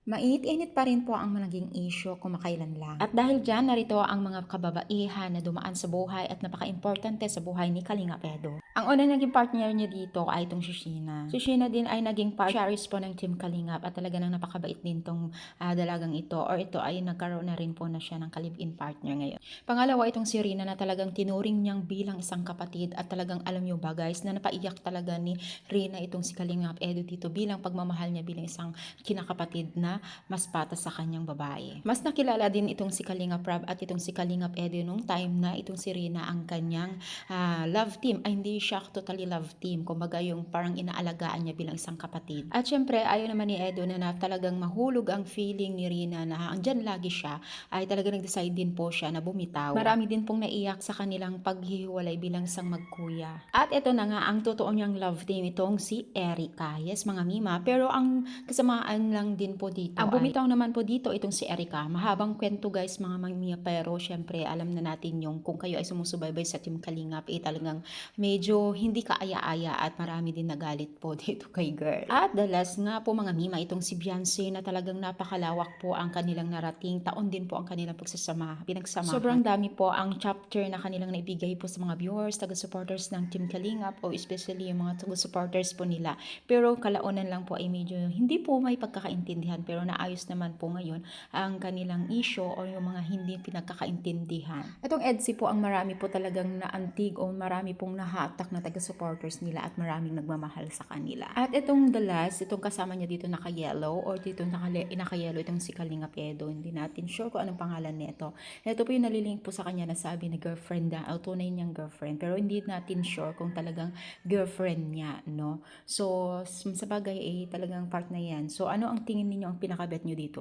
Mainit-init pa rin po ang naging issue kumakailan lang. At dahil dyan, narito ang mga kababaihan na dumaan sa buhay at napaka-importante sa buhay ni Kalinga Edo. Ang unang naging partner niya dito ay itong si Sheena. Si Sheena din ay naging charis po ng Team Kalingap at talaga nang napakabait din tong dalagang ito, or ito ay nagkaroon na rin po na siya ng kalib-in partner ngayon. Pangalawa, itong si Rina na talagang tinuring niyang bilang isang kapatid at talagang alam niyo ba guys na napaiyak talaga ni Rina itong si Kalingap Edo dito bilang pagmamahal niya bilang isang kinakapatid na mas patas sa kanyang babae. Mas nakilala din itong si Kalinga Prab at itong si Kalingap Edo nung time na itong si Rina ang kanyang love team. Ay hindi siya totally love team. Kumbaga yung parang inaalagaan niya bilang isang kapatid. At syempre ayaw naman ni Edo na talagang mahulog ang feeling ni Rina na andyan lagi siya, ay talaga nag-decide din po siya na bumitaw. Marami din pong naiyak sa kanilang paghihiwalay bilang isang magkuya. At ito na nga ang totoo niyang love team, itong si Erica. Yes mga mima, pero ang kasamaan lang din po dito ang bumitaw naman po dito itong si Erica. Mahabang kwento guys mga mamiya, pero syempre alam na natin yung kung kayo ay sumusubaybay sa Team Kalingap talagang medyo hindi kaaya-aya at marami din nagalit po dito kay girl. At the last nga po mga mima, itong si Beyonce na talagang napakalawak po ang kanilang narating. Taon din po ang kanilang pinagsamahan. Sobrang dami po ang chapter na kanilang naibigay po sa mga viewers, taga-supporters ng Team Kalingap o especially yung mga taga-supporters po nila. Pero kalaunan lang po ay medyo hindi po may pagkakaintindihan, pero naayos naman po ngayon ang kanilang issue o yung mga hindi pinagkakaintindihan. Itong EDSI po ang marami po talagang naantig o marami pong nahatak na taga-supporters nila at maraming nagmamahal sa kanila. At itong the last, itong kasama niya dito naka-yellow or dito naka-yellow itong si Kalinga Edo. Hindi natin sure kung anong pangalan nito. Ito po yung nalilink po sa kanya na sabi na girlfriend na, tunay niyang girlfriend. Pero hindi natin sure kung talagang girlfriend niya, no? So, sa bagay talagang part na yan. So, ano ang tingin ninyo ang pinaka-bet nyo dito?